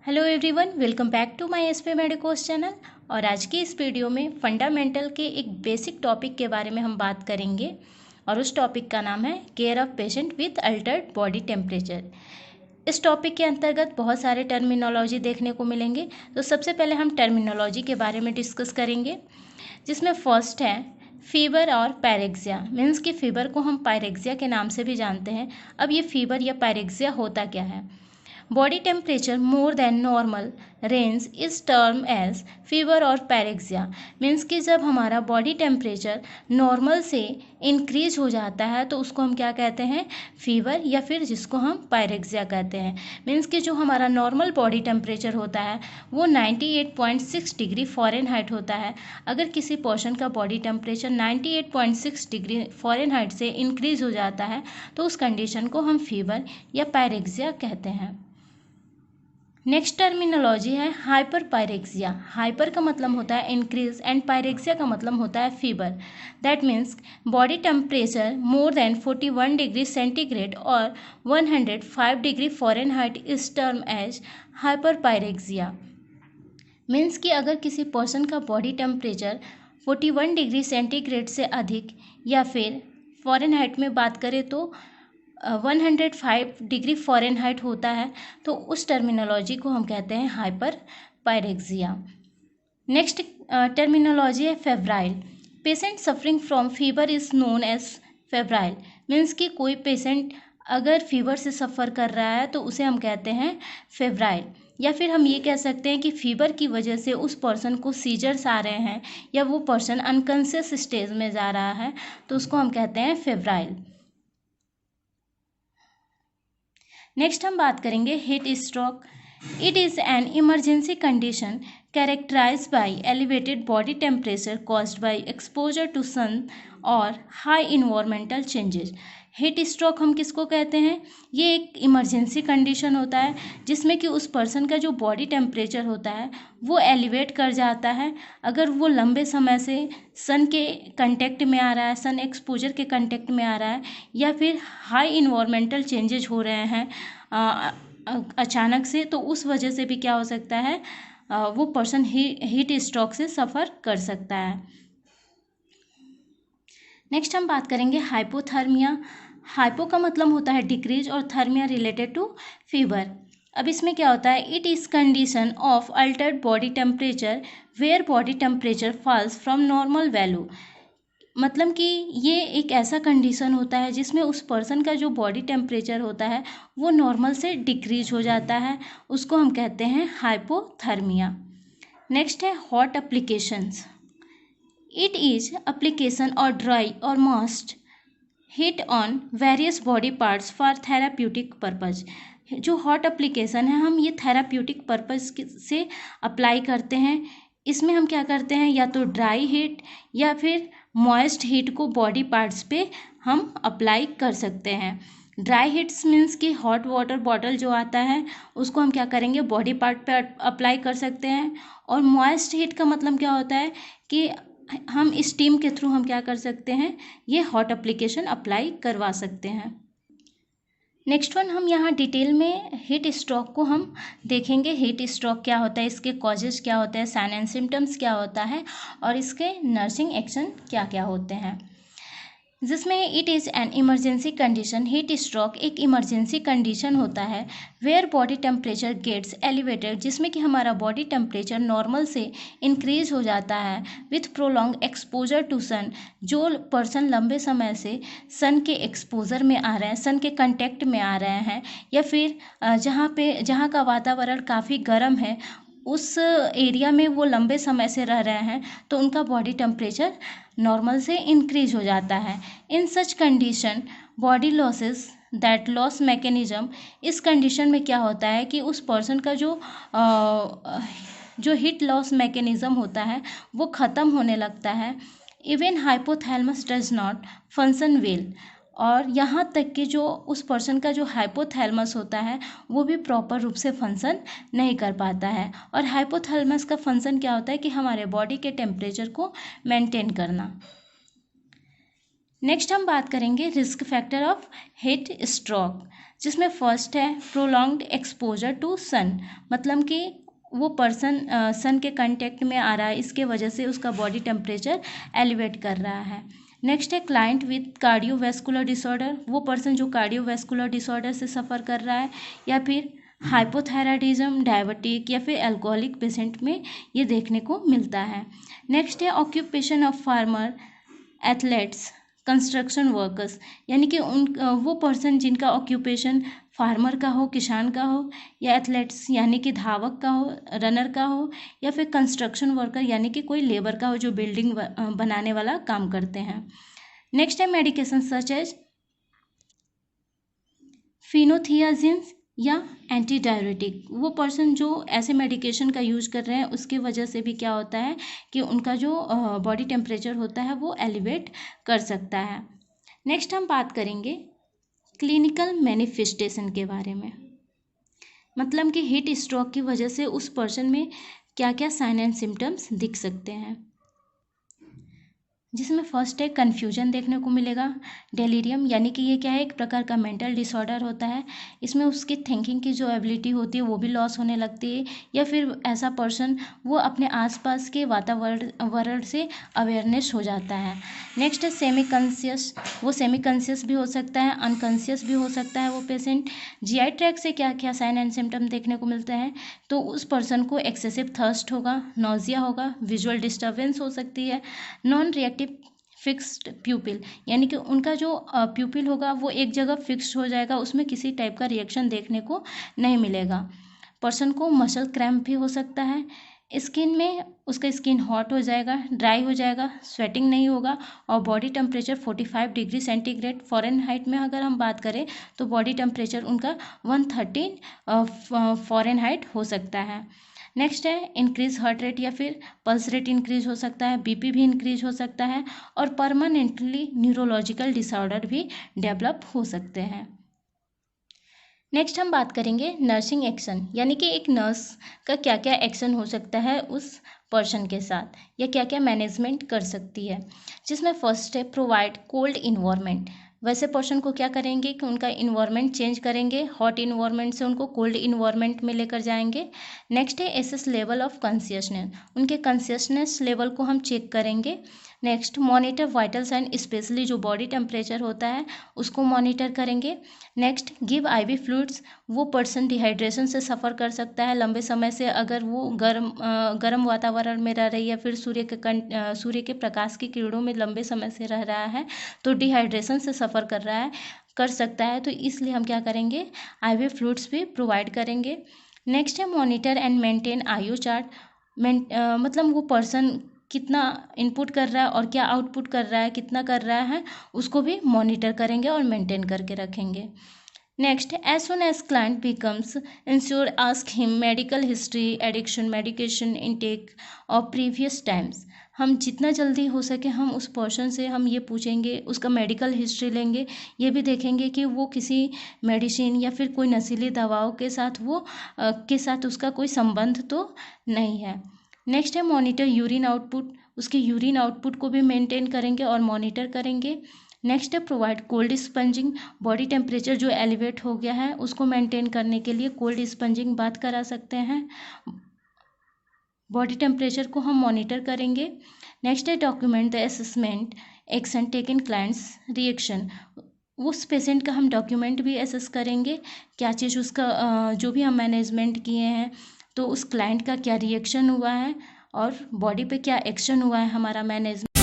Hello everyone, welcome back to my SP medicos channel. और आज की इस वीडियो में फंडामेंटल के एक बेसिक टॉपिक के बारे में हम बात करेंगे और उस टॉपिक का नाम है care of patient with Altered body temperature. इस टॉपिक के अंतर्गत बहुत सारे टर्मिनोलॉजी देखने को मिलेंगे। तो सबसे पहले हम टर्मिनोलॉजी के बारे में डिस्कस करेंगे, जिसमें फर्स्ट है फीवर और पायरेक्सिया। मीन्स कि फीवर को हम पायरेक्सिया के नाम से भी जानते हैं। अब ये फीवर या पायरेक्सिया होता क्या है? Body temperature more than normal range is term as fever और पायरेक्सिया। मीन्स कि जब हमारा बॉडी टेम्परेचर नॉर्मल से इंक्रीज हो जाता है तो उसको हम क्या कहते हैं? फीवर, या फिर जिसको हम पायरेक्सिया कहते हैं। मीन्स कि जो हमारा नॉर्मल बॉडी टेम्परेचर होता है वो 98.6 डिग्री फ़ारेनहाइट होता है। अगर किसी पर्सन का बॉडी टेम्परेचर 98.6 डिग्री फ़ारेनहाइट से इंक्रीज हो जाता है तो उस कंडीशन को हम फीवर या पायरेक्सिया कहते हैं। नेक्स्ट टर्मिनोलॉजी है हाइपर पायरेक्सिया। हाइपर का मतलब होता है इंक्रीज एंड पायरेक्सिया का मतलब होता है fever. That means body temperature more than 41 degree centigrade और 105 degree Fahrenheit is term as hyperpyrexia. Means कि अगर किसी पर्सन का बॉडी टेम्परेचर 41 डिग्री सेंटीग्रेड से अधिक या फिर फ़ारेनहाइट में बात करें तो 105 डिग्री फ़ारेनहाइट होता है तो उस टर्मिनोलॉजी को हम कहते हैं हाइपर पायरेक्सिया। नेक्स्ट टर्मिनोलॉजी है febrile. Patient suffering from fever is known as febrile. Means कि कोई पेशेंट अगर फीवर से सफ़र कर रहा है तो उसे हम कहते हैं फेब्राइल। या फिर हम ये कह सकते हैं कि फीवर की वजह से उस पर्सन को सीजर्स आ रहे हैं या वो पर्सन अनकॉन्शियस स्टेज में जा रहा है तो उसको हम कहते हैं फेब्राइल। नेक्स्ट हम बात करेंगे heat stroke. It is an emergency condition characterized by elevated body temperature caused by exposure to sun और high environmental changes. Heat stroke हम किसको कहते हैं? ये एक इमरजेंसी कंडीशन होता है जिसमें कि उस पर्सन का जो बॉडी टेम्परेचर होता है वो एलिवेट कर जाता है। अगर वो लंबे समय से सन के कंटेक्ट में आ रहा है, सन एक्सपोजर के कंटेक्ट में आ रहा है, या फिर हाई इन्वायरमेंटल चेंजेज हो रहे हैं अचानक से, तो उस वजह से भी क्या हो सकता है? वो पर्सन हीट स्ट्रोक से सफ़र कर सकता है। नेक्स्ट हम बात करेंगे हाइपोथर्मिया। हाइपो का मतलब होता है डिक्रीज और थर्मिया रिलेटेड टू फीवर। अब इसमें क्या होता है? It is condition of altered body temperature where body temperature falls from normal value. मतलब कि ये एक ऐसा कंडीशन होता है जिसमें उस पर्सन का जो बॉडी टेम्परेचर होता है वो नॉर्मल से डिक्रीज हो जाता है, उसको हम कहते हैं हाइपोथर्मिया। नेक्स्ट है hot applications. It is application और ड्राई और moist heat on various body parts for therapeutic purpose. जो हॉट एप्लीकेशन है हम ये थेराप्यूटिक पर्पज से अप्लाई करते हैं। इसमें हम क्या करते हैं? या तो ड्राई हीट या फिर मॉइस्ट हीट को बॉडी पार्ट्स पे हम अप्लाई कर सकते हैं। ड्राई हीट्स मीन्स कि हॉट वाटर बॉटल जो आता है उसको हम क्या करेंगे? बॉडी पार्ट पे अप्लाई कर सकते हैं। और मॉइस्ट हीट का मतलब क्या होता है कि हम स्टीम के थ्रू हम क्या कर सकते हैं? ये हॉट एप्लीकेशन अप्लाई करवा सकते हैं। नेक्स्ट वन, हम यहाँ डिटेल में हीट स्ट्रोक को हम देखेंगे। हीट स्ट्रोक क्या होता है, इसके कॉजेज क्या होते हैं, साइन एंड सिम्टम्स क्या होता है और इसके नर्सिंग एक्शन क्या क्या होते हैं। जिसमें it is an emergency condition. Heat stroke एक इमरजेंसी कंडीशन होता है where body temperature gets elevated, जिसमें कि हमारा बॉडी टेम्परेचर नॉर्मल से इंक्रीज हो जाता है with prolong exposure to sun. जो पर्सन लंबे समय से सन के एक्सपोजर में आ रहे हैं, सन के कंटेक्ट में आ रहे हैं, या फिर जहाँ का वातावरण काफ़ी गर्म है उस एरिया में वो लंबे समय से रह रहे हैं तो उनका बॉडी टेम्परेचर नॉर्मल से इंक्रीज हो जाता है। In such condition body losses that loss mechanism. इस कंडीशन में क्या होता है कि उस पर्सन का जो हीट लॉस मैकेनिज्म होता है वो ख़त्म होने लगता है। Even hypothalamus does not function well. और यहाँ तक कि जो उस पर्सन का जो हाइपोथैलेमस होता है वो भी प्रॉपर रूप से फंक्शन नहीं कर पाता है। और हाइपोथैलेमस का फंक्शन क्या होता है कि हमारे बॉडी के टेम्परेचर को मेंटेन करना। नेक्स्ट हम बात करेंगे risk factor of heat stroke, जिसमें फर्स्ट है प्रोलॉन्ग्ड एक्सपोजर टू सन, मतलब कि वो पर्सन सन के कांटेक्ट में आ रहा है, इसके वजह से उसका बॉडी टेम्परेचर एलिवेट कर रहा है। नेक्स्ट है क्लाइंट विथ कार्डियोवैस्कुलर डिसऑर्डर, वो पर्सन जो कार्डियोवैस्कुलर डिसऑर्डर से सफ़र कर रहा है, या फिर हाइपोथायराइडिज्म, डायबिटिक या फिर अल्कोहलिक पेशेंट में ये देखने को मिलता है। नेक्स्ट है occupation of farmer, athletes, construction workers, यानी कि वो पर्सन जिनका ऑक्यूपेशन फार्मर का हो, किसान का हो, या एथलेट्स यानी कि धावक का हो, रनर का हो, या फिर कंस्ट्रक्शन वर्कर यानी कि कोई लेबर का हो जो बिल्डिंग बनाने वाला काम करते हैं। नेक्स्ट है मेडिकेशन सच एज फिनोथियाजिन्स या एंटी डायरेटिक, वो पर्सन जो ऐसे मेडिकेशन का यूज कर रहे हैं उसकी वजह से भी क्या होता है कि उनका जो बॉडी टेम्परेचर होता है वो एलिवेट कर सकता है। नेक्स्ट हम बात करेंगे क्लिनिकल मैनिफेस्टेशन के बारे में, मतलब कि हीट स्ट्रोक की वजह से उस पर्सन में क्या क्या साइन एंड सिम्टम्स दिख सकते हैं, जिसमें फर्स्ट है कन्फ्यूजन देखने को मिलेगा, डेलीरियम, यानी कि ये क्या है, एक प्रकार का मेंटल डिसऑर्डर होता है, इसमें उसकी थिंकिंग की जो एबिलिटी होती है वो भी लॉस होने लगती है, या फिर ऐसा पर्सन वो अपने आसपास के वातावरण से अवेयरनेस हो जाता है। नेक्स्ट है सेमी कॉन्शियस, वो सेमी कॉन्शियस भी हो सकता है, अनकॉन्शियस भी हो सकता है वो पेशेंट। जीआई ट्रैक्ट से क्या क्या साइन एंड सिम्टम देखने को मिलते हैं, तो उस पर्सन को एक्सेसिव थर्स्ट होगा, नोजिया होगा, विजुअल डिस्टर्बेंस हो सकती है, नॉन रिएक्टिव फिक्स्ड प्यूपिल, यानी कि उनका जो प्यूपिल होगा वो एक जगह फिक्स्ड हो जाएगा, उसमें किसी टाइप का रिएक्शन देखने को नहीं मिलेगा। पर्सन को मसल क्रैम्प भी हो सकता है, स्किन में उसका स्किन हॉट हो जाएगा, ड्राई हो जाएगा, स्वेटिंग नहीं होगा, और body temperature 45 degree centigrade, Fahrenheit में अगर हम बात करें तो बॉडी टेम्परेचर उनका 113 फ़ॉरेनहाइट हो सकता है। नेक्स्ट है इंक्रीज हार्ट रेट या फिर पल्स रेट इंक्रीज हो सकता है, बीपी भी इंक्रीज हो सकता है, और परमानेंटली न्यूरोलॉजिकल डिसऑर्डर भी डेवलप हो सकते हैं। नेक्स्ट हम बात करेंगे नर्सिंग एक्शन, यानी कि एक नर्स का क्या क्या एक्शन हो सकता है उस पर्सन के साथ, या क्या क्या मैनेजमेंट कर सकती है, जिसमें फर्स्ट है प्रोवाइड कोल्ड इन्वायरमेंट, वैसे पर्सन को क्या करेंगे कि उनका इन्वायरमेंट चेंज करेंगे, हॉट इन्वायरमेंट से उनको कोल्ड इन्वायरमेंट में लेकर जाएंगे। नेक्स्ट है एसेस लेवल ऑफ कॉन्शियसनेस, उनके कॉन्शियसनेस लेवल को हम चेक करेंगे। Next monitor vital sign, specially जो बॉडी टेम्परेचर होता है उसको मॉनिटर करेंगे। नेक्स्ट गिव आईवी फ्लूइड्स, वो पर्सन डिहाइड्रेशन से सफ़र कर सकता है लंबे समय से, अगर वो गर्म वातावरण में रह रही है, फिर सूर्य के प्रकाश की किरणों में लंबे समय से रह रहा है तो डिहाइड्रेशन से सफ़र कर सकता है, तो इसलिए हम क्या करेंगे, आईवी फ्लूइड्स भी प्रोवाइड करेंगे। नेक्स्ट है monitor and maintain IO chart, मतलब वो पर्सन कितना इनपुट कर रहा है और क्या आउटपुट कर रहा है, कितना कर रहा है, उसको भी मॉनिटर करेंगे और मेंटेन करके रखेंगे। Next as soon as client becomes ensure ask him medical history, addiction, medication intake और प्रीवियस टाइम्स, हम जितना जल्दी हो सके हम उस पर्सन से हम ये पूछेंगे, उसका मेडिकल हिस्ट्री लेंगे, ये भी देखेंगे कि वो किसी मेडिसिन या फिर कोई नशीली दवाओं के साथ उसका कोई संबंध तो नहीं है। नेक्स्ट है मॉनिटर यूरिन आउटपुट, उसके यूरिन आउटपुट को भी मेंटेन करेंगे और मॉनिटर करेंगे। नेक्स्ट है provide cold spongin, body temperature जो एलिवेट हो गया है उसको मेंटेन करने के लिए कोल्ड स्पंजिंग बात करा सकते हैं, बॉडी टेम्परेचर को हम मॉनिटर करेंगे। नेक्स्ट है document the assessment action taken clients reaction, उस पेशेंट का हम डॉक्यूमेंट भी असेस करेंगे, क्या चीज़ उसका जो भी हम मैनेजमेंट किए हैं तो उस क्लाइंट का क्या रिएक्शन हुआ है और बॉडी पे क्या एक्शन हुआ है हमारा मैनेजमेंट